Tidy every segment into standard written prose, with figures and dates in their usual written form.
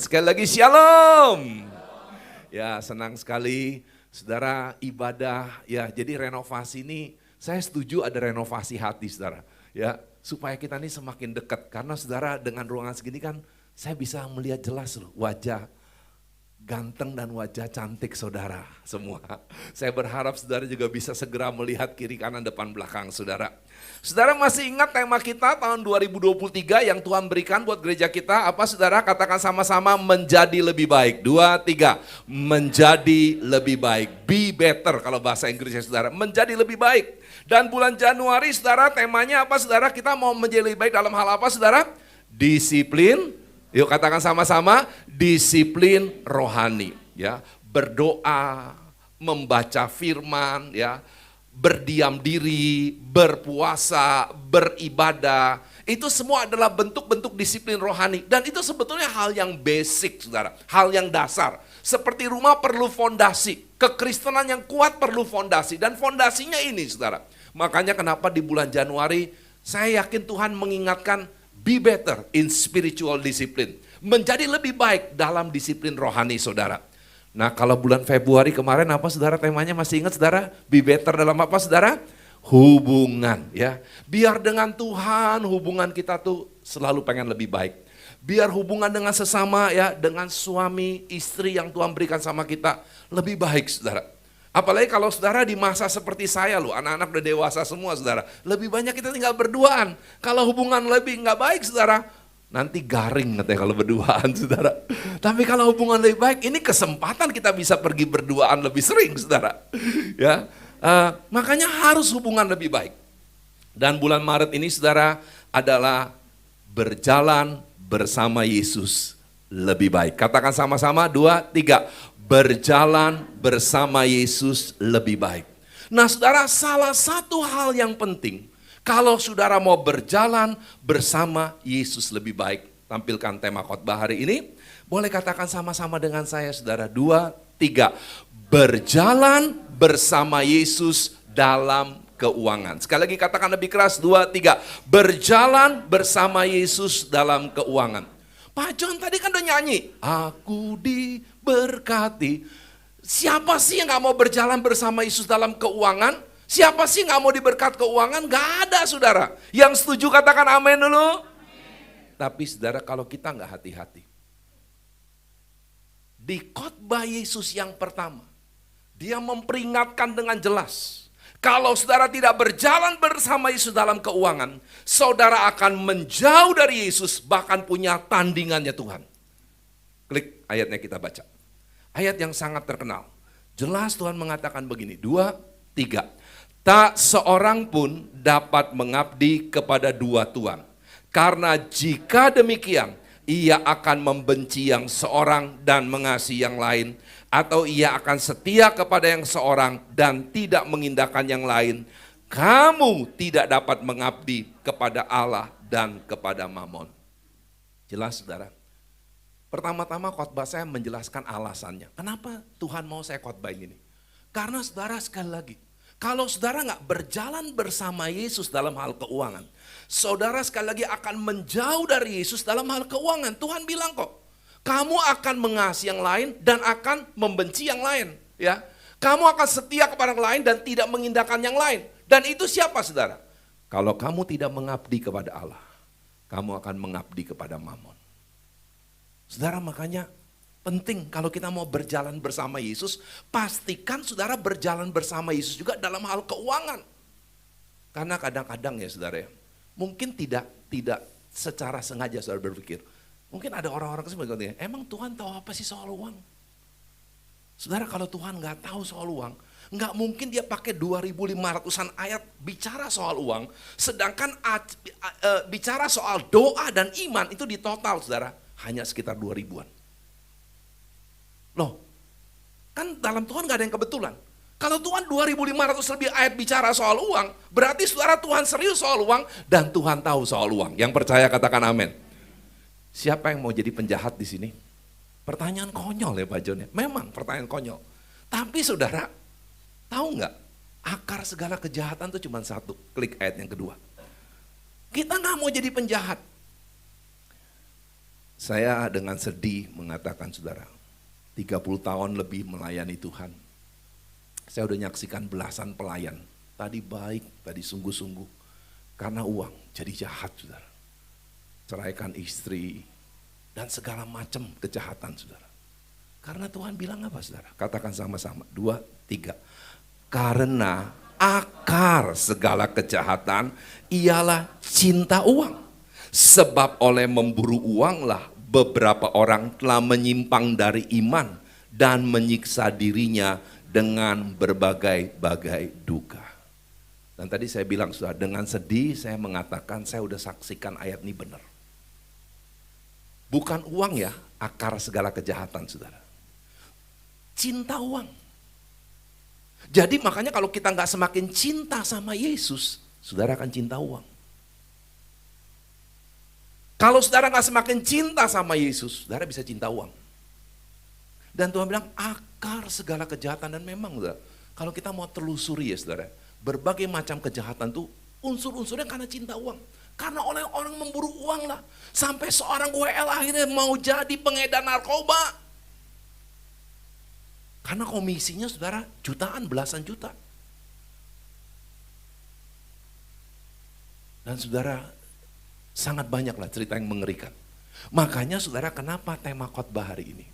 Sekali lagi shalom. Ya, senang sekali saudara ibadah. Ya, jadi renovasi ini saya setuju ada renovasi hati saudara. Ya, supaya kita ini semakin dekat. Karena saudara dengan ruangan segini kan saya bisa melihat jelas loh wajah ganteng dan wajah cantik saudara semua. Saya berharap saudara juga bisa segera melihat kiri kanan depan belakang saudara. Saudara masih ingat tema kita tahun 2023 yang Tuhan berikan buat gereja kita? Apa saudara? Katakan sama-sama, menjadi lebih baik. 2, 3, menjadi lebih baik. Be better kalau bahasa Inggrisnya saudara. Menjadi lebih baik. Dan bulan Januari saudara temanya apa saudara? Kita mau menjadi lebih baik dalam hal apa saudara? Disiplin. Yuk katakan sama-sama, disiplin rohani, ya. Berdoa, membaca firman, ya. Berdiam diri, berpuasa, beribadah. Itu semua adalah bentuk-bentuk disiplin rohani. Dan itu sebetulnya hal yang basic, saudara. Hal yang dasar. Seperti rumah perlu fondasi. Kekristenan yang kuat perlu fondasi. Dan fondasinya ini, saudara. Makanya kenapa di bulan Januari, saya yakin Tuhan mengingatkan, be better in spiritual discipline. Menjadi lebih baik dalam disiplin rohani saudara. Nah kalau bulan Februari kemarin apa saudara temanya masih ingat saudara? Be better dalam apa saudara? Hubungan ya. Biar dengan Tuhan hubungan kita tuh selalu pengen lebih baik. Biar hubungan dengan sesama ya, dengan suami, istri yang Tuhan berikan sama kita lebih baik saudara. Apalagi kalau saudara di masa seperti saya loh, anak-anak udah dewasa semua saudara. Lebih banyak kita tinggal berduaan. Kalau hubungan lebih nggak baik saudara, nanti garing katanya kalau berduaan saudara. Tapi kalau hubungan lebih baik, ini kesempatan kita bisa pergi berduaan lebih sering saudara. Ya, makanya harus hubungan lebih baik. Dan bulan Maret ini saudara adalah berjalan bersama Yesus lebih baik. Katakan sama-sama, 2, 3. Berjalan bersama Yesus lebih baik. Nah saudara, salah satu hal yang penting, kalau saudara mau berjalan bersama Yesus lebih baik, tampilkan tema khotbah hari ini, boleh katakan sama-sama dengan saya saudara, 2, 3. Berjalan bersama Yesus dalam keuangan. Sekali lagi katakan lebih keras, 2, 3. Berjalan bersama Yesus dalam keuangan. Pak John tadi kan udah nyanyi, aku diberkati. Siapa sih yang gak mau berjalan bersama Yesus dalam keuangan? Siapa sih yang gak mau diberkat keuangan? Gak ada saudara. Yang setuju katakan amin dulu. Amin. Tapi saudara kalau kita gak hati-hati. Di khotbah Yesus yang pertama, dia memperingatkan dengan jelas. Kalau saudara tidak berjalan bersama Yesus dalam keuangan, saudara akan menjauh dari Yesus, bahkan punya tandingannya Tuhan. Klik ayatnya kita baca. Ayat yang sangat terkenal. Jelas Tuhan mengatakan begini, 2, 3. Tak seorang pun dapat mengabdi kepada dua tuan. Karena jika demikian, ia akan membenci yang seorang dan mengasihi yang lain. Atau ia akan setia kepada yang seorang dan tidak mengindahkan yang lain. Kamu tidak dapat mengabdi kepada Allah dan kepada Mamon. Jelas saudara? Pertama-tama khotbah saya menjelaskan alasannya. Kenapa Tuhan mau saya khotbahin ini? Karena saudara sekali lagi, kalau saudara nggak berjalan bersama Yesus dalam hal keuangan, saudara sekali lagi akan menjauh dari Yesus dalam hal keuangan. Tuhan bilang kok, kamu akan mengasihi yang lain dan akan membenci yang lain. Ya, kamu akan setia kepada yang lain dan tidak mengindahkan yang lain. Dan itu siapa saudara? Kalau kamu tidak mengabdi kepada Allah, kamu akan mengabdi kepada Mamon. Saudara makanya penting kalau kita mau berjalan bersama Yesus, pastikan saudara berjalan bersama Yesus juga dalam hal keuangan. Karena kadang-kadang ya saudara ya, mungkin tidak secara sengaja saudara berpikir, mungkin ada orang-orang sebenarnya, emang Tuhan tahu apa sih soal uang? Saudara kalau Tuhan nggak tahu soal uang, nggak mungkin dia pakai 2.500-an ayat bicara soal uang, sedangkan bicara soal doa dan iman itu di total saudara hanya sekitar 2.000-an. Loh, kan dalam Tuhan nggak ada yang kebetulan. Kalau Tuhan 2.500 lebih ayat bicara soal uang, berarti saudara Tuhan serius soal uang dan Tuhan tahu soal uang. Yang percaya katakan amin. Siapa yang mau jadi penjahat di sini? Pertanyaan konyol ya Pak John ya. Memang pertanyaan konyol. Tapi saudara, tahu nggak? Akar segala kejahatan itu cuma satu. Klik ayat yang kedua. Kita nggak mau jadi penjahat. Saya dengan sedih mengatakan saudara, 30 tahun lebih melayani Tuhan. Saya udah nyaksikan belasan pelayan. Tadi baik, tadi sungguh-sungguh. Karena uang jadi jahat saudara. Ceraikan istri dan segala macam kejahatan saudara. Karena Tuhan bilang apa saudara? Katakan sama-sama, 2, 3. Karena akar segala kejahatan ialah cinta uang. Sebab oleh memburu uanglah beberapa orang telah menyimpang dari iman dan menyiksa dirinya dengan berbagai-bagai duka. Dan tadi saya bilang sudah dengan sedih saya mengatakan saya udah saksikan ayat ini benar. Bukan uang ya akar segala kejahatan saudara. Cinta uang. Jadi makanya kalau kita nggak semakin cinta sama Yesus, saudara akan cinta uang. Kalau saudara nggak semakin cinta sama Yesus, saudara bisa cinta uang. Dan Tuhan bilang akar segala kejahatan, dan memang saudara, kalau kita mau telusuri ya saudara, berbagai macam kejahatan tuh unsur-unsurnya karena cinta uang. Karena oleh orang memburu uang lah. Sampai seorang WL akhirnya mau jadi pengedar narkoba. Karena komisinya saudara jutaan, belasan juta. Dan saudara, sangat banyaklah cerita yang mengerikan. Makanya saudara, kenapa tema khotbah hari ini?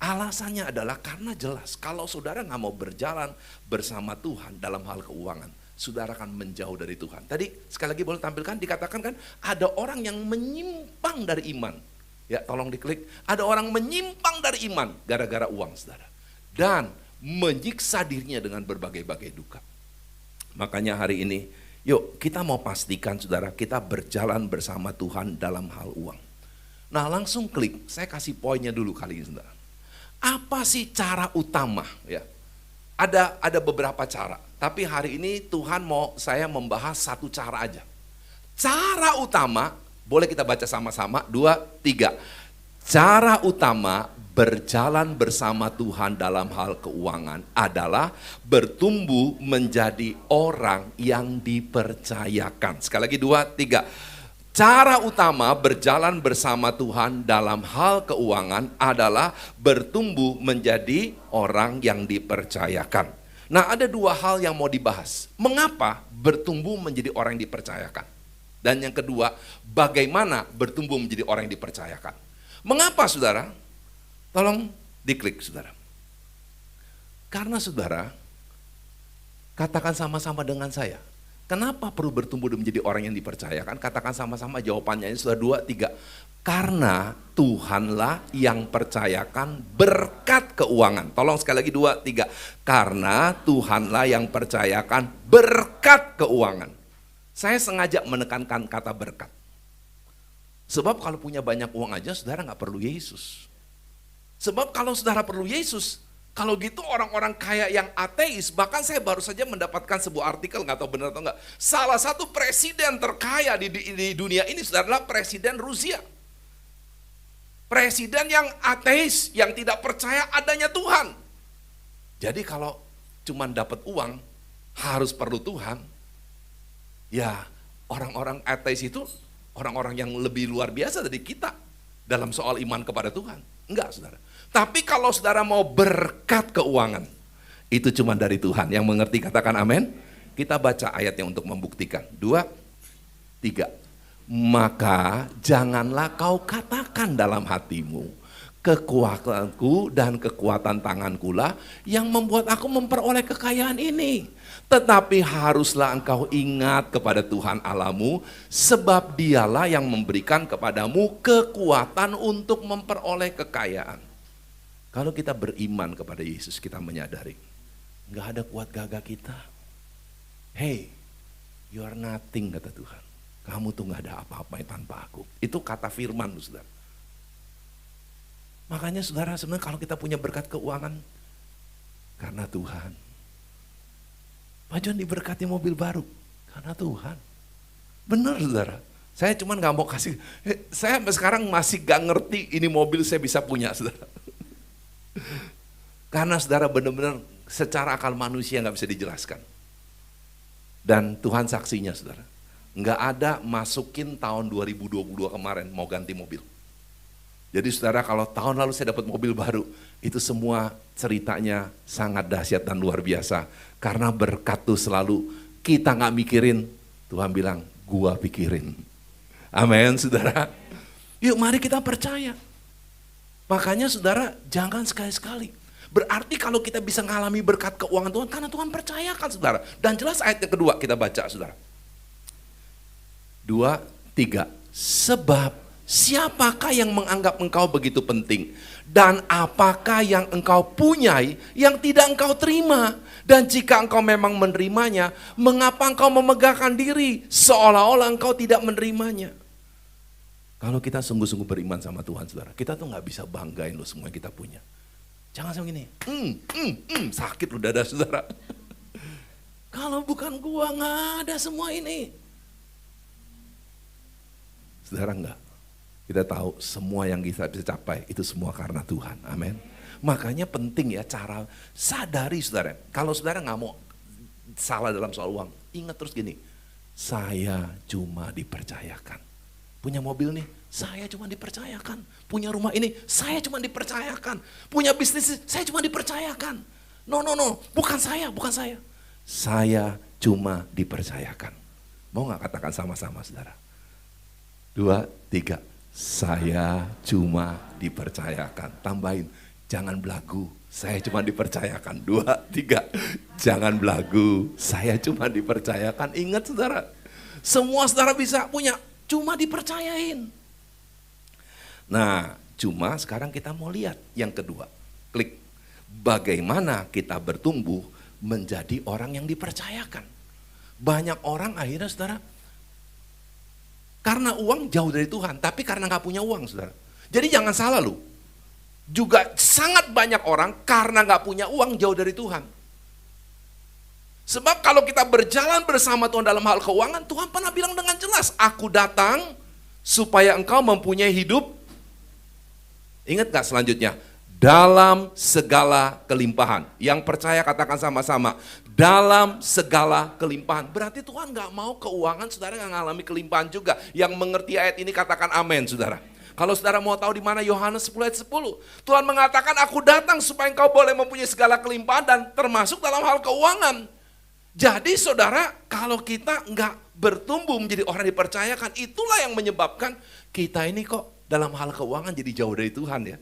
Alasannya adalah karena jelas kalau saudara nggak mau berjalan bersama Tuhan dalam hal keuangan, saudara akan menjauh dari Tuhan. Tadi sekali lagi boleh tampilkan, dikatakan kan ada orang yang menyimpang dari iman. Ya tolong diklik, ada orang menyimpang dari iman gara-gara uang saudara. Dan menyiksa dirinya dengan berbagai-bagai duka. Makanya hari ini, yuk kita mau pastikan saudara kita berjalan bersama Tuhan dalam hal uang. Nah langsung klik, saya kasih poinnya dulu kali ini saudara. Apa sih cara utama ya? Ada beberapa cara, tapi hari ini Tuhan mau saya membahas satu cara aja. Cara utama, boleh kita baca sama-sama, 2, 3. Cara utama berjalan bersama Tuhan dalam hal keuangan adalah bertumbuh menjadi orang yang dipercayakan. Sekali lagi 2, 3. Cara utama berjalan bersama Tuhan dalam hal keuangan adalah bertumbuh menjadi orang yang dipercayakan. Nah, ada dua hal yang mau dibahas. Mengapa bertumbuh menjadi orang yang dipercayakan? Dan yang kedua, bagaimana bertumbuh menjadi orang yang dipercayakan? Mengapa saudara? Tolong diklik saudara. Karena saudara, katakan sama-sama dengan saya. Kenapa perlu bertumbuh dan menjadi orang yang dipercayakan? Katakan sama-sama jawabannya ini sudah 2, 3. Karena Tuhanlah yang percayakan berkat keuangan. Tolong sekali lagi 2, 3. Karena Tuhanlah yang percayakan berkat keuangan. Saya sengaja menekankan kata berkat. Sebab kalau punya banyak uang aja saudara nggak perlu Yesus. Sebab kalau saudara perlu Yesus, kalau gitu orang-orang kaya yang ateis, bahkan saya baru saja mendapatkan sebuah artikel, nggak tahu benar atau enggak. Salah satu presiden terkaya di dunia ini adalah Presiden Rusia. Presiden yang ateis, yang tidak percaya adanya Tuhan. Jadi kalau cuma dapat uang, harus perlu Tuhan. Ya orang-orang ateis itu orang-orang yang lebih luar biasa dari kita dalam soal iman kepada Tuhan. Enggak saudara. Tapi kalau saudara mau berkat keuangan, itu cuma dari Tuhan. Yang mengerti katakan amin. Kita baca ayatnya untuk membuktikan. 2, 3. Maka janganlah kau katakan dalam hatimu, kekuatanku dan kekuatan tangankulah yang membuat aku memperoleh kekayaan ini. Tetapi haruslah engkau ingat kepada Tuhan Allahmu, sebab dialah yang memberikan kepadamu kekuatan untuk memperoleh kekayaan. Kalau kita beriman kepada Yesus, kita menyadari, nggak ada kuat gagah kita. Hey, you are nothing, kata Tuhan. Kamu tuh nggak ada apa-apa tanpa aku. Itu kata firman, saudara. Makanya saudara, sebenarnya kalau kita punya berkat keuangan, karena Tuhan. Pak John diberkati mobil baru, karena Tuhan. Benar saudara. Saya cuman nggak mau kasih, saya sekarang masih nggak ngerti ini mobil saya bisa punya, saudara. Karena saudara benar-benar secara akal manusia nggak bisa dijelaskan. Dan Tuhan saksinya saudara. Nggak ada masukin tahun 2022 kemarin mau ganti mobil. Jadi saudara, kalau tahun lalu saya dapat mobil baru, itu semua ceritanya sangat dahsyat dan luar biasa. Karena berkat tuh selalu kita nggak mikirin, Tuhan bilang, gua pikirin. Amin, saudara. Yuk mari kita percaya. Makanya saudara, jangan sekali-sekali. Berarti kalau kita bisa mengalami berkat keuangan Tuhan, karena Tuhan percayakan saudara. Dan jelas ayat yang kedua kita baca saudara. 2, 3. Sebab siapakah yang menganggap engkau begitu penting? Dan apakah yang engkau punyai yang tidak engkau terima? Dan jika engkau memang menerimanya, mengapa engkau memegahkan diri seolah-olah engkau tidak menerimanya? Kalau kita sungguh-sungguh beriman sama Tuhan saudara, kita tuh gak bisa banggain loh semua yang kita punya. Jangan sama gini, sakit loh dada saudara. Kalau bukan gua gak ada semua ini. Saudara enggak, kita tahu semua yang kita bisa capai itu semua karena Tuhan, amin. Makanya penting ya cara sadari saudara, kalau saudara nggak mau salah dalam soal uang, ingat terus gini, saya cuma dipercayakan. Punya mobil nih, saya cuma dipercayakan. Punya rumah ini, saya cuma dipercayakan. Punya bisnis, saya cuma dipercayakan. No, bukan saya. Saya cuma dipercayakan. Mau nggak katakan sama-sama saudara? 2, 3, saya cuma dipercayakan. Tambahin, jangan belagu, saya cuma dipercayakan. 2, 3, jangan belagu, saya cuma dipercayakan. Ingat saudara, semua saudara bisa punya, cuma dipercayain. Nah, cuma sekarang kita mau lihat yang kedua. Klik, bagaimana kita bertumbuh menjadi orang yang dipercayakan. Banyak orang akhirnya saudara, karena uang jauh dari Tuhan, tapi karena gak punya uang saudara. Jadi jangan salah loh. Juga sangat banyak orang karena gak punya uang jauh dari Tuhan. Sebab kalau kita berjalan bersama Tuhan dalam hal keuangan, Tuhan pernah bilang dengan jelas, aku datang supaya engkau mempunyai hidup. Ingat gak selanjutnya? Dalam segala kelimpahan. Yang percaya katakan sama-sama. Dalam segala kelimpahan. Berarti Tuhan gak mau keuangan saudara yang mengalami kelimpahan juga. Yang mengerti ayat ini katakan amin saudara. Kalau saudara mau tahu di mana Yohanes 10 ayat 10. Tuhan mengatakan aku datang supaya engkau boleh mempunyai segala kelimpahan dan termasuk dalam hal keuangan. Jadi saudara kalau kita gak bertumbuh menjadi orang dipercayakan, itulah yang menyebabkan kita ini kok dalam hal keuangan jadi jauh dari Tuhan ya.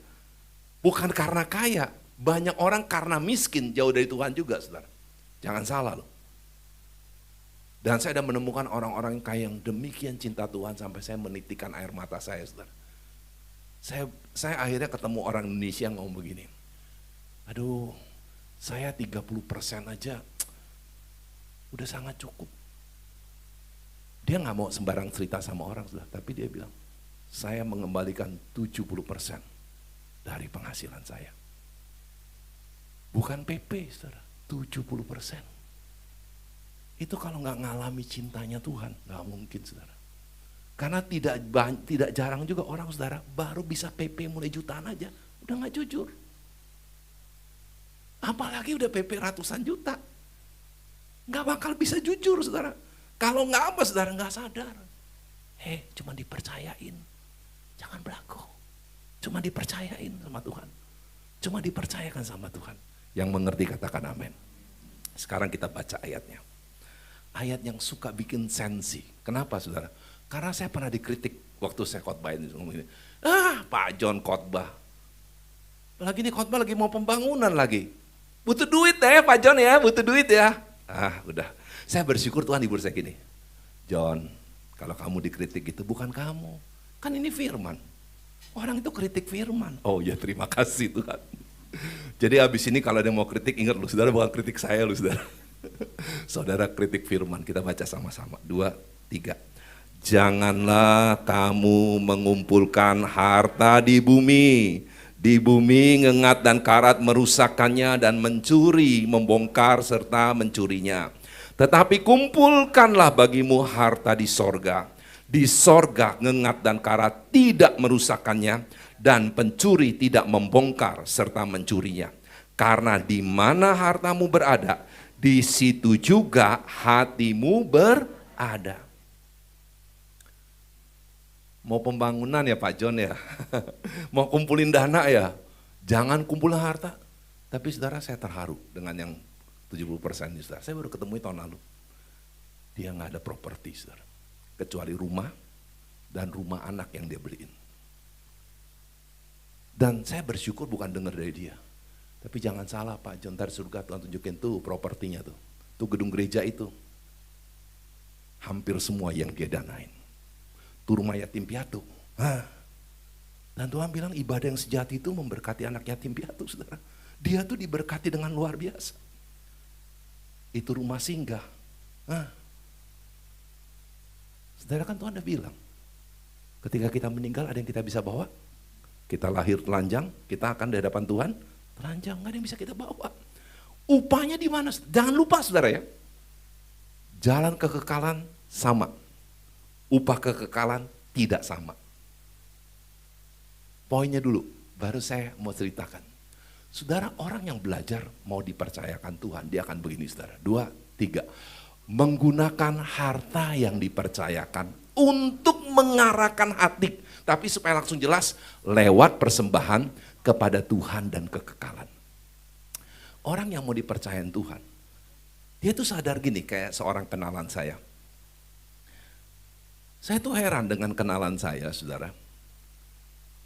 Bukan karena kaya, banyak orang karena miskin jauh dari Tuhan juga saudara. Jangan salah loh. Dan saya sudah menemukan orang-orang kaya yang demikian cinta Tuhan sampai saya menitikkan air mata saya saudara. Saya akhirnya ketemu orang Indonesia yang ngomong begini. Aduh, saya 30% aja udah sangat cukup. Dia gak mau sembarang cerita sama orang saudara, tapi dia bilang, saya mengembalikan 70% dari penghasilan saya. Bukan PP, saudara, 70%. Itu kalau nggak ngalami cintanya Tuhan, nggak mungkin, saudara. Karena tidak jarang juga orang, saudara, baru bisa PP mulai jutaan aja, udah nggak jujur. Apalagi udah PP ratusan juta, nggak bakal bisa jujur, saudara. Kalau nggak apa, saudara, nggak sadar. Cuma dipercayain, jangan belagu. Cuma dipercayain sama Tuhan. Cuma dipercayakan sama Tuhan. Yang mengerti katakan amin. Sekarang kita baca ayatnya. Ayat yang suka bikin sensi. Kenapa saudara? Karena saya pernah dikritik waktu saya khotbah ini. Pak John khotbah. Lagi nih khotbah lagi mau pembangunan lagi. Butuh duit deh Pak John ya, butuh duit ya. Udah. Saya bersyukur Tuhan hibur saya gini. John, kalau kamu dikritik itu bukan kamu. Kan ini firman. Orang itu kritik firman. Oh ya terima kasih Tuhan. Jadi habis ini kalau ada yang mau kritik, ingat lu saudara bukan kritik saya lu saudara. Saudara kritik firman, kita baca sama-sama. 2, 3. Janganlah kamu mengumpulkan harta di bumi. Di bumi ngengat dan karat merusakkannya dan mencuri, membongkar serta mencurinya. Tetapi kumpulkanlah bagimu harta di sorga. Di sorga ngengat dan karat tidak merusakkannya dan pencuri tidak membongkar serta mencurinya. Karena di mana hartamu berada, di situ juga hatimu berada. Mau pembangunan ya Pak John ya, mau kumpulin dana ya, jangan kumpulin harta. Tapi saudara saya terharu dengan yang 70% ini saudara. Saya baru ketemu tahun lalu. Dia nggak ada properti saudara, kecuali rumah dan rumah anak yang dia beliin. Dan saya bersyukur bukan dengar dari dia. Tapi jangan salah Pak John, ntar surga Tuhan tunjukin tuh propertinya tuh. Tuh gedung gereja itu. Hampir semua yang dia danain. Tuh rumah yatim piatu. Dan Tuhan bilang ibadah yang sejati itu memberkati anak yatim piatu saudara. Dia tuh diberkati dengan luar biasa. Itu rumah singgah. Saudara kan Tuhan udah bilang. Ketika kita meninggal ada yang kita bisa bawa. Kita lahir telanjang, kita akan di hadapan Tuhan. Telanjang, gak ada yang bisa kita bawa. Upahnya di mana? Jangan lupa saudara ya. Jalan kekekalan sama. Upah kekekalan tidak sama. Poinnya dulu, baru saya mau ceritakan. Saudara, orang yang belajar mau dipercayakan Tuhan, dia akan begini saudara. 2, 3. Menggunakan harta yang dipercayakan untuk mengarahkan hati. Tapi supaya langsung jelas, lewat persembahan kepada Tuhan dan kekekalan. Orang yang mau dipercayakan Tuhan, dia tuh sadar gini, kayak seorang kenalan saya. Saya tuh heran dengan kenalan saya, saudara.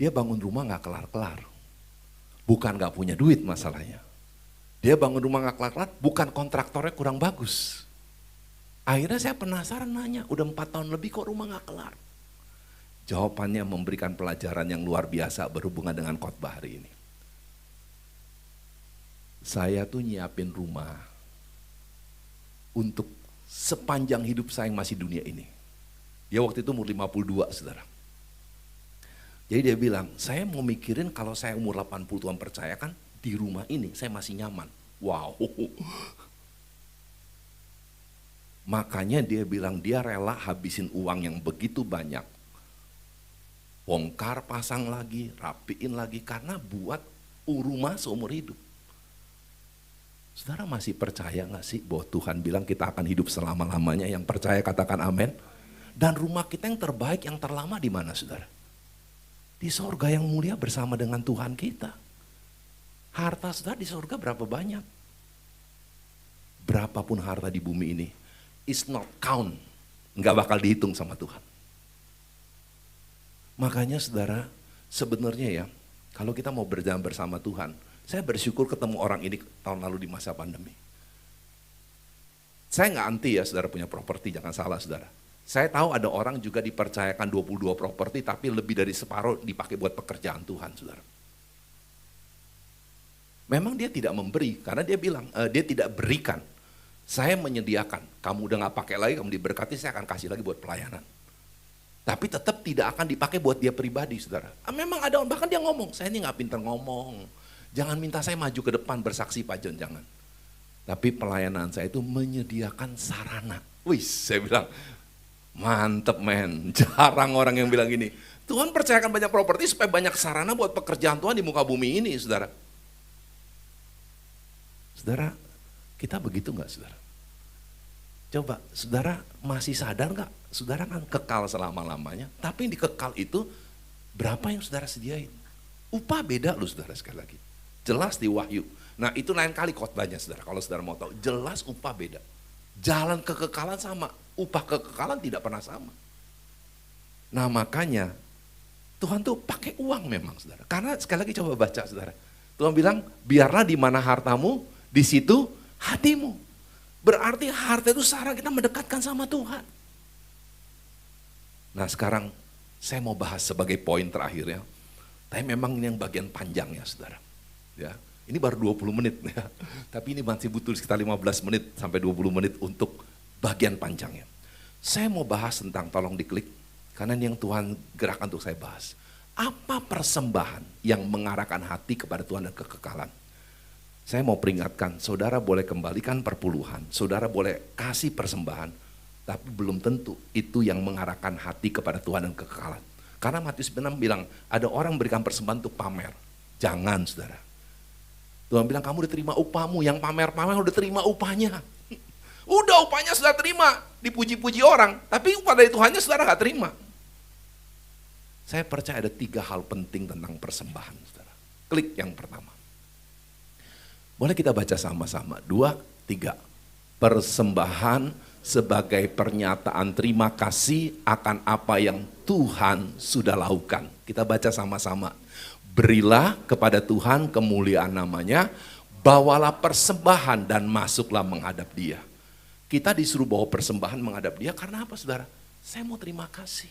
Dia bangun rumah gak kelar-kelar. Bukan gak punya duit masalahnya. Dia bangun rumah gak kelar-kelar, bukan kontraktornya kurang bagus. Akhirnya saya penasaran nanya, udah 4 tahun lebih kok rumah gak kelar. Jawabannya memberikan pelajaran yang luar biasa berhubungan dengan khotbah hari ini. Saya tuh nyiapin rumah untuk sepanjang hidup saya yang masih dunia ini. Dia waktu itu umur 52 saudara. Jadi dia bilang, saya mau mikirin kalau saya umur 80 Tuhan percayakan di rumah ini saya masih nyaman. Wow. Makanya dia bilang dia rela habisin uang yang begitu banyak. Bongkar pasang lagi, rapiin lagi karena buat rumah seumur hidup. Saudara masih percaya gak sih bahwa Tuhan bilang kita akan hidup selama-lamanya? Yang percaya katakan amin. Dan rumah kita yang terbaik, yang terlama di mana saudara? Di sorga yang mulia bersama dengan Tuhan kita. Harta saudara di sorga berapa banyak? Berapapun harta di bumi ini, is not count. Gak bakal dihitung sama Tuhan. Makanya saudara, sebenarnya ya, kalau kita mau berjalan bersama Tuhan, saya bersyukur ketemu orang ini tahun lalu di masa pandemi. Saya nggak anti ya saudara punya properti, jangan salah saudara. Saya tahu ada orang juga dipercayakan 22 properti tapi lebih dari separuh dipakai buat pekerjaan Tuhan saudara. Memang dia tidak memberi karena dia bilang dia tidak berikan. Saya menyediakan, kamu udah nggak pakai lagi, kamu diberkati, saya akan kasih lagi buat pelayanan. Tapi tetap tidak akan dipakai buat dia pribadi saudara. Memang ada, bahkan dia ngomong, saya ini nggak pintar ngomong. Jangan minta saya maju ke depan bersaksi Pak John, jangan. Tapi pelayanan saya itu menyediakan sarana. Wih, saya bilang, mantep men, jarang orang yang bilang gini. Tuhan percayakan banyak properti supaya banyak sarana buat pekerjaan Tuhan di muka bumi ini, saudara. Saudara, kita begitu nggak saudara? Coba, saudara masih sadar nggak? Saudara kan kekal selama-lamanya, tapi yang dikekal itu berapa yang saudara sediain? Upah beda loh saudara sekali lagi. Jelas di Wahyu. Nah itu lain kali khotbahnya saudara, kalau saudara mau tahu. Jelas upah beda. Jalan kekekalan sama, upah kekekalan tidak pernah sama. Nah makanya Tuhan tuh pakai uang memang saudara. Karena sekali lagi coba baca saudara. Tuhan bilang biarlah di mana hartamu, di situ hatimu. Berarti harta itu cara kita mendekatkan sama Tuhan. Nah sekarang saya mau bahas sebagai poin terakhir ya. Tapi memang ini yang bagian panjangnya saudara. Ya, ini baru 20 menit ya. Tapi ini masih butuh sekitar 15 menit sampai 20 menit untuk bagian panjangnya. Saya mau bahas tentang, tolong diklik, karena ini yang Tuhan gerakkan untuk saya bahas. Apa persembahan yang mengarahkan hati kepada Tuhan dan kekekalan? Saya mau peringatkan, saudara boleh kembalikan perpuluhan, saudara boleh kasih persembahan, tapi belum tentu itu yang mengarahkan hati kepada Tuhan dan kekekalan. Karena Matius 6 bilang, ada orang memberikan persembahan untuk pamer. Jangan saudara. Tuhan bilang kamu udah terima upahmu, yang pamer-pamer udah terima upahnya. Udah upahnya sudah terima, dipuji-puji orang, tapi upah dari Tuhannya saudara gak terima. Saya percaya ada 3 hal penting tentang persembahan, saudara. Klik yang pertama. Boleh kita baca sama-sama, 2, 3. Persembahan sebagai pernyataan terima kasih akan apa yang Tuhan sudah lakukan. Kita baca sama-sama. Berilah kepada Tuhan kemuliaan namanya, bawalah persembahan dan masuklah menghadap Dia. Kita disuruh bawa persembahan menghadap Dia karena apa, saudara? Saya mau terima kasih.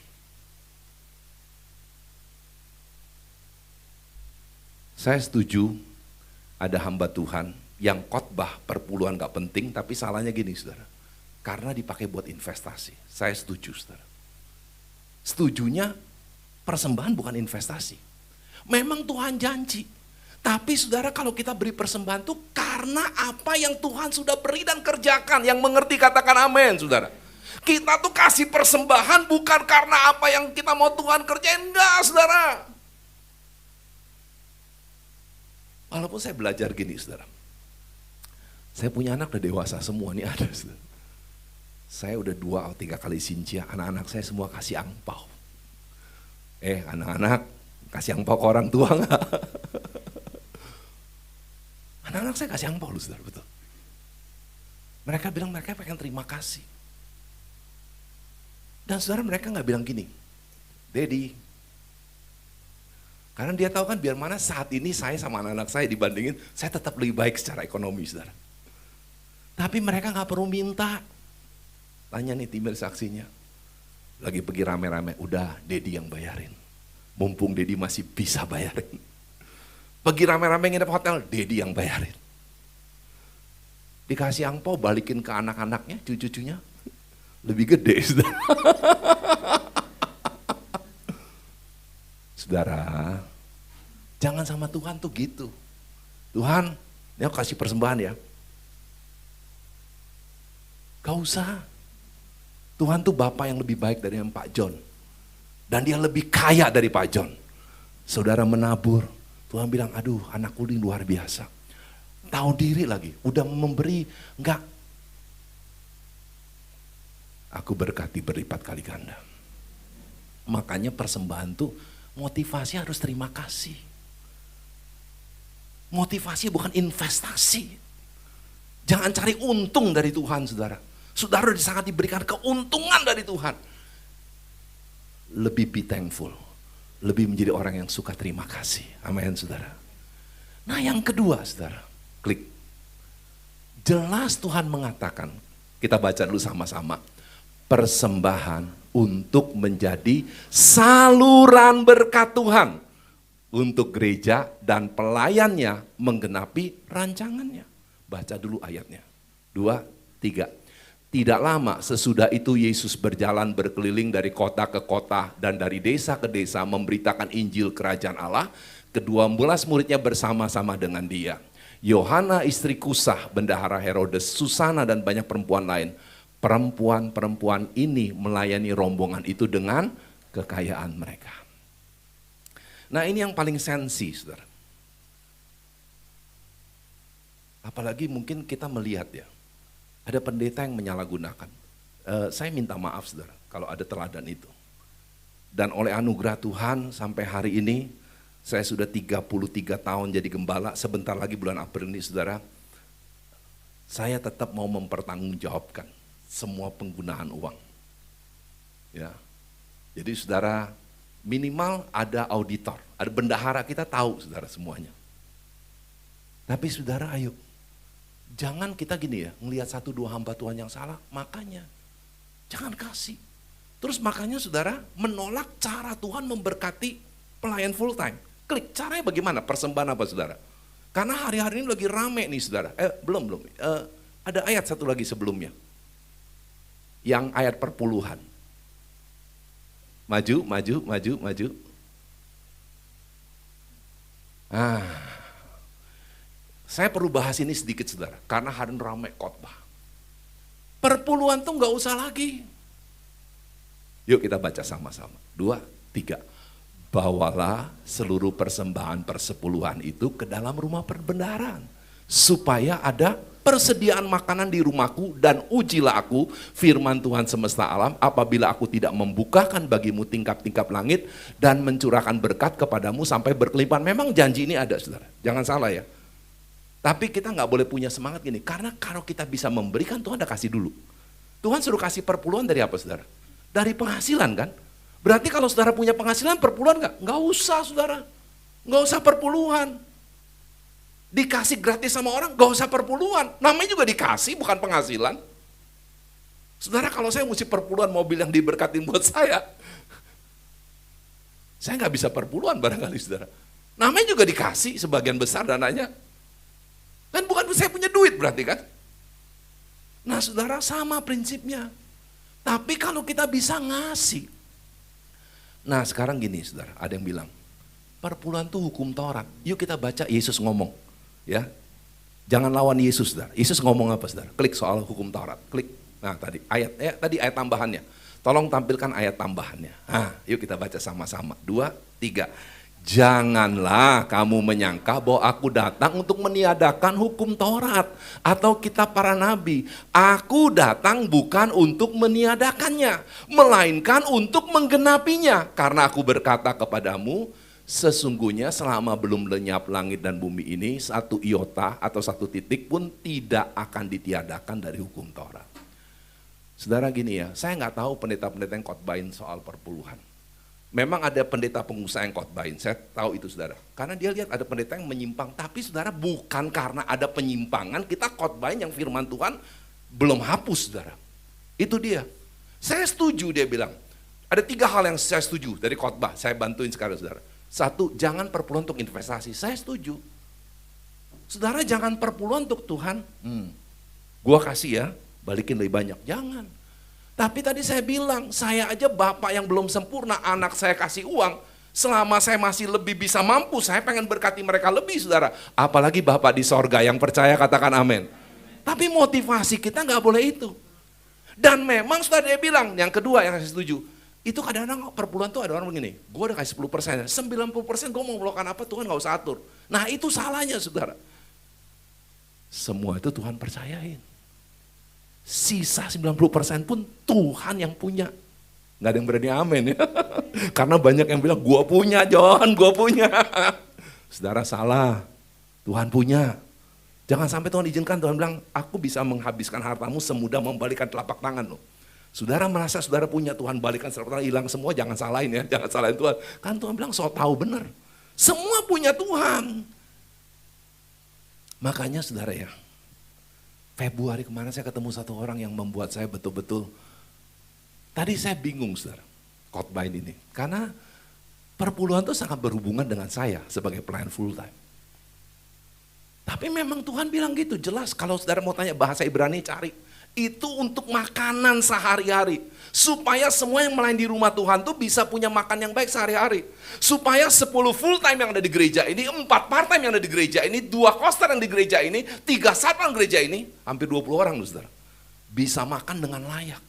Saya setuju ada hamba Tuhan yang khotbah perpuluhan gak penting, tapi salahnya gini, saudara. Karena dipakai buat investasi. Saya setuju, saudara. Setujunya persembahan bukan investasi. Memang Tuhan janji. Tapi saudara, kalau kita beri persembahan itu karena apa yang Tuhan sudah beri dan kerjakan. Yang mengerti katakan amin, saudara. Kita tuh kasih persembahan bukan karena apa yang kita mau Tuhan kerjain. Enggak, saudara. Walaupun saya belajar gini, saudara. Saya punya anak udah dewasa semua, nih ada, saudara. Saya udah 2 atau 3 kali sincia, anak-anak saya semua kasih angpau. Anak-anak kasih angpau ke orang tua enggak? Anak-anak saya kasih angpau loh, saudara, betul. Mereka bilang mereka pengen terima kasih. Dan saudara, mereka nggak bilang gini, Daddy. Karena dia tahu kan biar mana saat ini saya sama anak-anak saya dibandingin, saya tetap lebih baik secara ekonomi, saudara. Tapi mereka nggak perlu minta. Tanya nih timir saksinya. Lagi pergi rame-rame, udah Daddy yang bayarin. Mumpung Daddy masih bisa bayarin. Pergi rame-rame nginep hotel, Daddy yang bayarin. Dikasih angpau, balikin ke anak-anaknya, cucu-cucunya. Lebih gede, saudara. Saudara, jangan sama Tuhan tuh gitu. Tuhan, ini aku kasih persembahan ya. Gak usah. Tuhan tuh Bapak yang lebih baik dari yang Pak John. Dan dia lebih kaya dari Pak John. Saudara menabur, Tuhan bilang, aduh anakku ini luar biasa. Tahu diri lagi, udah memberi, enggak. Aku berkati berlipat kali ganda. Makanya persembahan tuh motivasi harus terima kasih. Motivasi bukan investasi. Jangan cari untung dari Tuhan, saudara. Saudara sangat diberikan keuntungan dari Tuhan. Lebih be thankful. Lebih menjadi orang yang suka terima kasih. Amin, saudara. Nah yang kedua, saudara. Klik. Jelas Tuhan mengatakan, kita baca dulu sama-sama. Persembahan untuk menjadi saluran berkat Tuhan untuk gereja dan pelayannya menggenapi rancangannya. Baca dulu ayatnya. 2, 3. Tidak lama sesudah itu Yesus berjalan berkeliling dari kota ke kota dan dari desa ke desa memberitakan Injil Kerajaan Allah. Kedua belas muridnya bersama-sama dengan dia. Yohana istri Kusah, bendahara Herodes, Susana dan banyak perempuan lain. Perempuan-perempuan ini melayani rombongan itu dengan kekayaan mereka. Nah ini yang paling sensi, saudara. Apalagi mungkin kita melihat ya, ada pendeta yang menyalahgunakan. Saya minta maaf, saudara, kalau ada teladan itu. Dan oleh anugerah Tuhan sampai hari ini, saya sudah 33 tahun jadi gembala, sebentar lagi bulan April ini, saudara, saya tetap mau mempertanggungjawabkan semua penggunaan uang. Ya. Jadi saudara, minimal ada auditor, ada bendahara, kita tahu saudara semuanya. Tapi saudara ayo, jangan kita gini ya, ngelihat 1-2 hamba Tuhan yang salah, makanya jangan kasih. Terus makanya saudara menolak cara Tuhan memberkati pelayan full time. Klik, caranya bagaimana? Persembahan apa saudara? Karena hari-hari ini lagi rame nih saudara. Belum. Ada ayat satu lagi sebelumnya. Yang ayat perpuluhan. Maju. Saya perlu bahas ini sedikit saudara, karena hari ini ramai khotbah. Perpuluhan tuh nggak usah lagi. Yuk kita baca sama-sama. 2, 3. Bawalah seluruh persembahan persepuluhan itu ke dalam rumah perbendaharaan, supaya ada persediaan makanan di rumahku dan ujilah aku, firman Tuhan semesta alam, apabila aku tidak membukakan bagimu tingkap-tingkap langit dan mencurahkan berkat kepadamu sampai berkelimpahan. Memang janji ini ada, saudara. Jangan salah ya. Tapi kita nggak boleh punya semangat gini, karena kalau kita bisa memberikan, Tuhan udah kasih dulu. Tuhan suruh kasih perpuluhan dari apa, saudara? Dari penghasilan kan? Berarti kalau saudara punya penghasilan, perpuluhan nggak? Nggak usah, saudara. Nggak usah perpuluhan. Dikasih gratis sama orang, nggak usah perpuluhan. Namanya juga dikasih, bukan penghasilan. Saudara, kalau saya mesti perpuluhan mobil yang diberkatin buat saya nggak bisa perpuluhan barangkali, saudara. Namanya juga dikasih, sebagian besar dananya. Kan bukan saya punya duit berarti kan? Nah saudara, sama prinsipnya. Tapi kalau kita bisa ngasih. Nah sekarang gini saudara, ada yang bilang, perpuluhan itu hukum Taurat. Yuk kita baca Yesus ngomong. Ya, jangan lawan Yesus saudara. Yesus ngomong apa saudara? Klik soal hukum Taurat, klik. Nah tadi ayat tambahannya. Tolong tampilkan ayat tambahannya. Nah, yuk kita baca sama-sama. 2, 3. Janganlah kamu menyangka bahwa aku datang untuk meniadakan hukum Taurat atau kitab para nabi. Aku datang bukan untuk meniadakannya, melainkan untuk menggenapinya. Karena aku berkata kepadamu, sesungguhnya selama belum lenyap langit dan bumi ini, satu iota atau satu titik pun tidak akan ditiadakan dari hukum Taurat. Saudara gini ya, saya nggak tahu pendeta-pendeta yang khotbahin soal perpuluhan. Memang ada pendeta pengusaha yang khotbahin, saya tahu itu saudara. Karena dia lihat ada pendeta yang menyimpang, tapi saudara bukan karena ada penyimpangan, kita khotbahin yang firman Tuhan belum hapus saudara. Itu dia. Saya setuju dia bilang, ada 3 hal yang saya setuju dari khotbah, saya bantuin sekarang saudara. 1, jangan perpuluhan untuk investasi, saya setuju. Saudara jangan perpuluhan untuk Tuhan, gua kasih ya, balikin lebih banyak, jangan. Tapi tadi saya bilang, saya aja bapak yang belum sempurna, anak saya kasih uang, selama saya masih lebih bisa mampu, saya pengen berkati mereka lebih saudara. Apalagi bapak di sorga yang percaya katakan amin. Tapi motivasi kita nggak boleh itu. Dan memang saudara dia bilang, yang kedua yang saya setuju, itu kadang-kadang perpuluhan tuh ada orang begini, gue udah kasih 10%, 90% gue mau melakukan apa Tuhan nggak usah atur. Nah itu salahnya saudara. Semua itu Tuhan percayain. Sisa 90% pun Tuhan yang punya. Gak ada yang berani amin ya. Karena banyak yang bilang, gua punya John, gua punya. Saudara salah, Tuhan punya. Jangan sampai Tuhan izinkan, Tuhan bilang, aku bisa menghabiskan hartamu semudah membalikan telapak tangan loh. Saudara merasa saudara punya, Tuhan balikan telapak tangan, hilang semua, jangan salahin ya, jangan salahin Tuhan. Kan Tuhan bilang, so tahu benar. Semua punya Tuhan. Makanya saudara ya, Februari kemarin saya ketemu satu orang yang membuat saya betul-betul, tadi saya bingung saudara, khotbahin ini. Karena perpuluhan itu sangat berhubungan dengan saya sebagai pelayan full time. Tapi memang Tuhan bilang gitu, jelas kalau saudara mau tanya bahasa Ibrani cari. Itu untuk makanan sehari-hari. Supaya semua yang melayani di rumah Tuhan tuh bisa punya makan yang baik sehari-hari. Supaya 10 full time yang ada di gereja ini, 4 part time yang ada di gereja ini, 2 koster yang di gereja ini, 3 satpam gereja ini, hampir 20 orang loh saudara. Bisa makan dengan layak.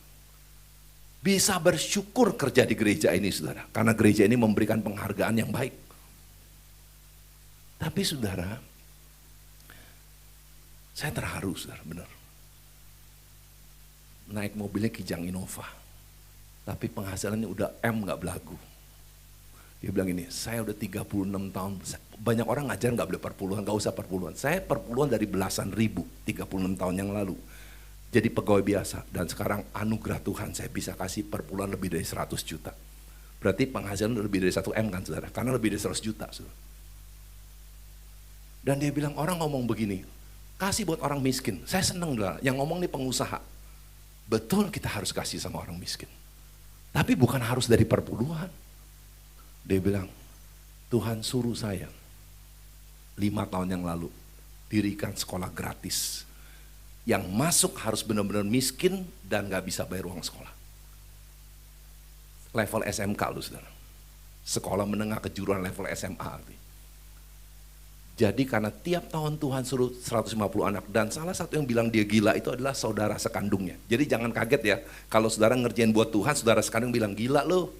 Bisa bersyukur kerja di gereja ini saudara. Karena gereja ini memberikan penghargaan yang baik. Tapi saudara, saya terharu saudara, benar. Naik mobilnya Kijang Innova, tapi penghasilannya udah M gak belagu. Dia bilang ini, saya udah 36 tahun, banyak orang ngajar gak boleh perpuluhan, gak usah perpuluhan. Saya perpuluhan dari belasan ribu, 36 tahun yang lalu. Jadi pegawai biasa, dan sekarang anugerah Tuhan saya bisa kasih perpuluhan lebih dari 100 juta. Berarti penghasilan lebih dari 1 M kan saudara, karena lebih dari 100 juta. Saudara. Dan dia bilang, orang ngomong begini, kasih buat orang miskin. Saya seneng lah, yang ngomong nih pengusaha. Betul kita harus kasih sama orang miskin. Tapi bukan harus dari perpuluhan. Dia bilang, Tuhan suruh saya 5 tahun yang lalu dirikan sekolah gratis. Yang masuk harus benar-benar miskin dan gak bisa bayar uang sekolah. Level SMK lu saudara. Sekolah menengah kejuruan level SMA. Jadi karena tiap tahun Tuhan suruh 150 anak, dan salah satu yang bilang dia gila itu adalah saudara sekandungnya. Jadi jangan kaget ya, kalau saudara ngerjain buat Tuhan, saudara sekandung bilang gila lo.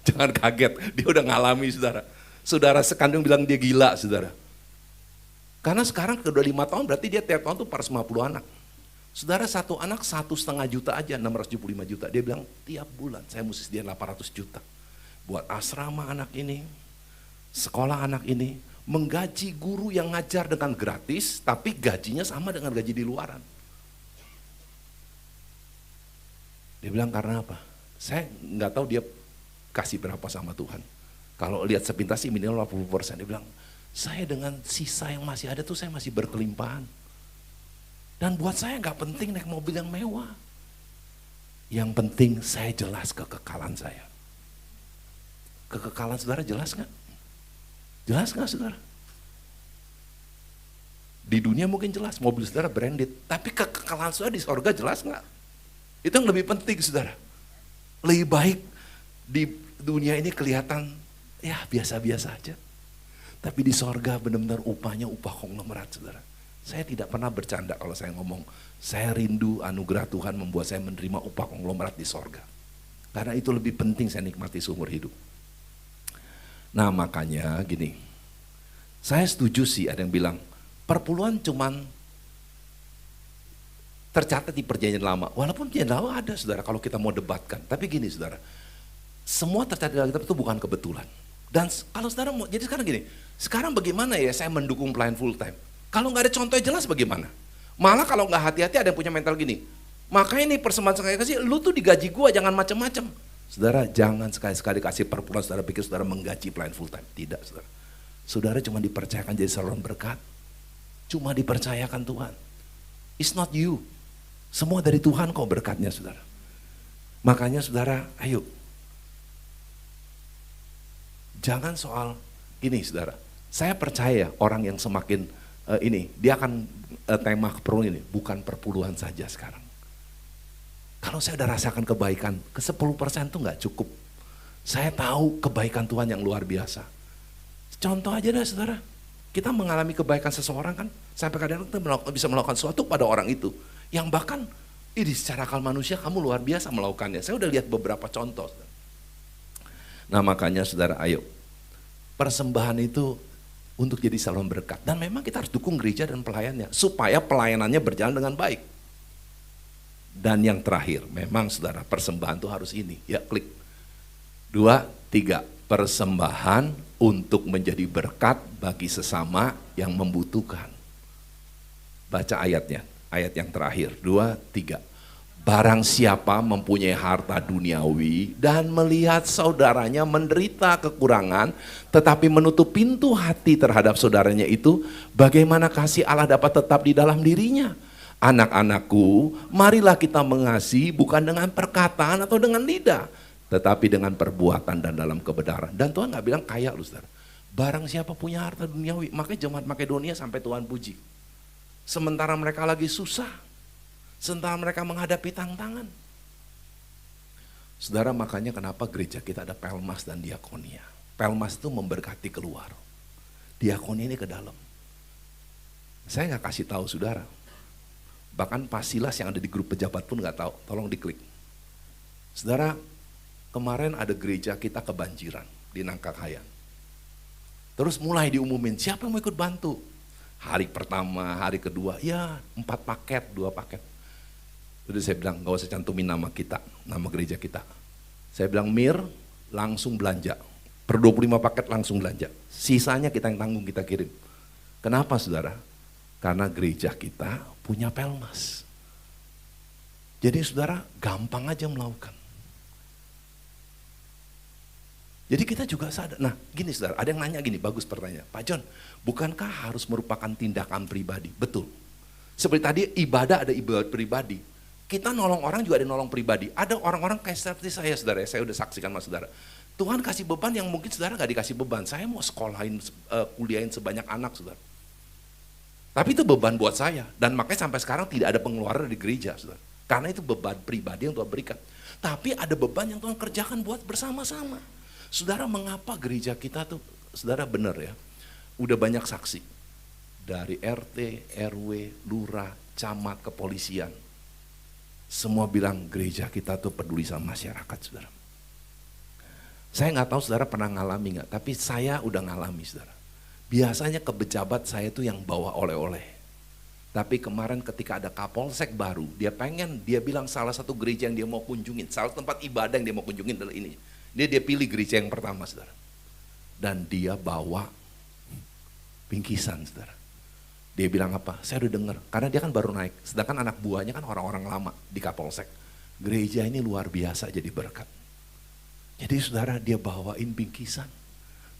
Jangan kaget, dia udah ngalami saudara. Saudara sekandung bilang dia gila saudara. Karena sekarang udah 5 tahun berarti dia tiap tahun tuh 450 anak. Saudara, satu anak 1,5 juta aja, 675 juta. Dia bilang tiap bulan saya mesti sediain 800 juta. Buat asrama anak ini, sekolah anak ini, menggaji guru yang ngajar dengan gratis, tapi gajinya sama dengan gaji di luaran. Dia bilang karena apa? Saya nggak tahu dia kasih berapa sama Tuhan. Kalau lihat sepintas sih minimal 80%. Dia bilang, saya dengan sisa yang masih ada tuh saya masih berkelimpahan. Dan buat saya nggak penting naik mobil yang mewah. Yang penting saya jelas kekekalan saya. Kekekalan saudara jelas nggak? Jelas nggak saudara? Di dunia mungkin jelas, mobil saudara branded. Tapi kekekalan saudara di sorga jelas nggak? Itu yang lebih penting saudara. Lebih baik di dunia ini kelihatan ya biasa-biasa aja. Tapi di sorga benar-benar upahnya upah konglomerat saudara. Saya tidak pernah bercanda kalau saya ngomong, saya rindu anugerah Tuhan membuat saya menerima upah konglomerat di sorga. Karena itu lebih penting saya nikmati seumur hidup. Nah makanya gini, saya setuju sih ada yang bilang, perpuluhan cuman tercatat di perjanjian lama. Walaupun perjanjian lama ada saudara kalau kita mau debatkan. Tapi gini saudara, semua tercatat dalam kitab itu bukan kebetulan. Dan kalau saudara mau, jadi sekarang gini, sekarang bagaimana ya saya mendukung pelayan full time? Kalau nggak ada contoh yang jelas bagaimana? Malah kalau nggak hati-hati ada yang punya mental gini, makanya ini persembahan sekali kasih, lu tuh digaji gua jangan macam-macam. Saudara jangan sekali-sekali kasih perpuluhan, saudara pikir saudara menggaji pelayan full time. Tidak saudara. Saudara cuma dipercayakan jadi saluran berkat. Cuma dipercayakan Tuhan. It's not you. Semua dari Tuhan kok berkatnya saudara. Makanya saudara ayo. Jangan soal ini saudara. Saya percaya orang yang semakin ini, dia akan tema perpuluhan ini, bukan perpuluhan saja sekarang. Kalau saya udah rasakan kebaikan, ke 10% tuh gak cukup. Saya tahu kebaikan Tuhan yang luar biasa. Contoh aja deh saudara, kita mengalami kebaikan seseorang kan, sampai kadang-kadang kita bisa melakukan sesuatu pada orang itu, yang bahkan, ini secara akal manusia kamu luar biasa melakukannya. Saya udah lihat beberapa contoh. Saudara. Nah makanya saudara ayo, persembahan itu untuk jadi saluran berkat. Dan memang kita harus dukung gereja dan pelayannya, supaya pelayanannya berjalan dengan baik. Dan yang terakhir, memang saudara persembahan itu harus ini, ya klik. 2, 3, persembahan untuk menjadi berkat bagi sesama yang membutuhkan. Baca ayatnya, ayat yang terakhir, 2, 3. Barang siapa mempunyai harta duniawi dan melihat saudaranya menderita kekurangan, tetapi menutup pintu hati terhadap saudaranya itu, bagaimana kasih Allah dapat tetap di dalam dirinya? Anak-anakku, marilah kita mengasihi bukan dengan perkataan atau dengan lidah, tetapi dengan perbuatan dan dalam kebenaran. Dan Tuhan gak bilang kaya loh saudara. Barang siapa punya harta duniawi, makanya jemaat Makedonia sampai Tuhan puji. Sementara mereka lagi susah, sementara mereka menghadapi tantangan. Saudara makanya kenapa gereja kita ada pelmas dan diakonia. Pelmas itu memberkati keluar, diakonia ini ke dalam. Saya gak kasih tahu saudara. Bahkan Pak Silas yang ada di grup pejabat pun gak tahu, tolong diklik. Saudara, kemarin ada gereja kita kebanjiran di Nangkakayan. Terus mulai diumumin, siapa yang mau ikut bantu? Hari pertama, hari kedua, ya 4 paket, 2 paket. Terus saya bilang, gak usah cantumin nama kita, nama gereja kita. Saya bilang, Mir, langsung belanja. Per 25 paket langsung belanja. Sisanya kita yang tanggung, kita kirim. Kenapa saudara? Karena gereja kita punya pelmas. Jadi saudara gampang aja melakukan. Jadi kita juga sadar. Nah gini saudara, ada yang nanya gini, bagus pertanyaan. Pak John, bukankah harus merupakan tindakan pribadi? Betul. Seperti tadi ibadah ada ibadah pribadi. Kita nolong orang juga ada nolong pribadi. Ada orang-orang kayak seperti saya saudara, saya udah saksikan sama saudara. Tuhan kasih beban yang mungkin saudara gak dikasih beban. Saya mau sekolahin, kuliahin sebanyak anak saudara. Tapi itu beban buat saya, dan makanya sampai sekarang tidak ada pengeluaran dari gereja, saudara. Karena itu beban pribadi yang Tuhan berikan. Tapi ada beban yang Tuhan kerjakan buat bersama-sama. Saudara, mengapa gereja kita tuh, saudara benar ya, udah banyak saksi. Dari RT, RW, lurah, camat, kepolisian. Semua bilang gereja kita tuh peduli sama masyarakat, saudara. Saya nggak tahu saudara pernah ngalami nggak, tapi saya udah ngalami, saudara. Biasanya ke pejabat saya tuh yang bawa oleh-oleh. Tapi kemarin ketika ada kapolsek baru, dia bilang salah satu gereja yang dia mau kunjungin, salah satu tempat ibadah yang dia mau kunjungin adalah ini. Dia pilih gereja yang pertama, saudara. Dan dia bawa bingkisan, saudara. Dia bilang apa? Saya udah dengar, karena dia kan baru naik. Sedangkan anak buahnya kan orang-orang lama di kapolsek. Gereja ini luar biasa jadi berkat. Jadi saudara, dia bawain bingkisan.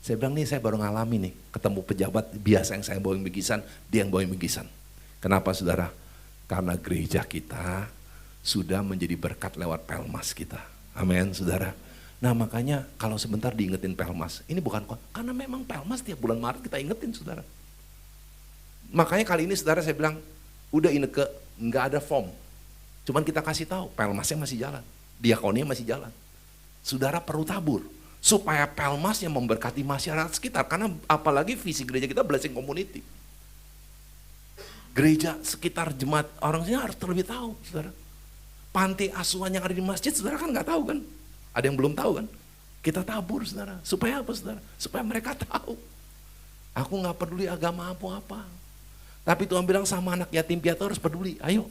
Saya bilang nih, saya baru ngalami nih, ketemu pejabat biasa yang saya bawain bingkisan, dia yang bawain bingkisan. Kenapa saudara? Karena gereja kita sudah menjadi berkat lewat pelmas kita. Amin saudara. Nah makanya kalau sebentar diingetin pelmas, ini bukan kok, karena memang pelmas tiap bulan Maret kita ingetin saudara. Makanya kali ini saudara saya bilang, udah Ineke, nggak ada form. Cuman kita kasih tahu, pelmasnya masih jalan, diakonia masih jalan. Saudara perlu tabur, supaya pelmasnya memberkati masyarakat sekitar. Karena apalagi visi gereja kita blessing community. Gereja sekitar jemaat orang sini harus terlebih tahu, saudara. Panti asuhan yang ada di masjid, saudara kan nggak tahu kan? Ada yang belum tahu kan? Kita tabur, saudara. Supaya apa, saudara? Supaya mereka tahu. Aku nggak peduli agama apa-apa. Tapi Tuhan bilang sama anak yatim piatu harus peduli. Ayo.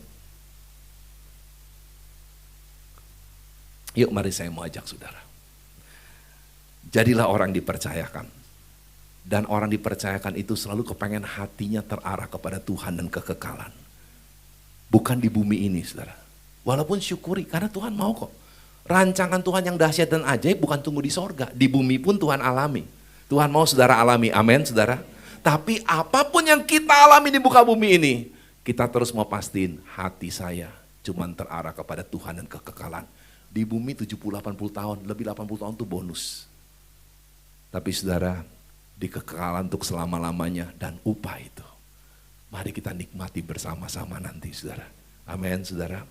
Yuk mari saya mau ajak saudara. Jadilah orang dipercayakan. Dan orang dipercayakan itu selalu kepengen hatinya terarah kepada Tuhan dan kekekalan. Bukan di bumi ini saudara. Walaupun syukuri karena Tuhan mau kok. Rancangan Tuhan yang dahsyat dan ajaib bukan tunggu di sorga. Di bumi pun Tuhan alami. Tuhan mau saudara alami. Amin saudara. Tapi apapun yang kita alami di muka bumi ini, kita terus mau pastiin hati saya cuman terarah kepada Tuhan dan kekekalan. Di bumi 70-80 tahun, lebih 80 tahun itu bonus. Tapi saudara, di kekekalan untuk selama-lamanya dan upah itu. Mari kita nikmati bersama-sama nanti saudara. Amin saudara.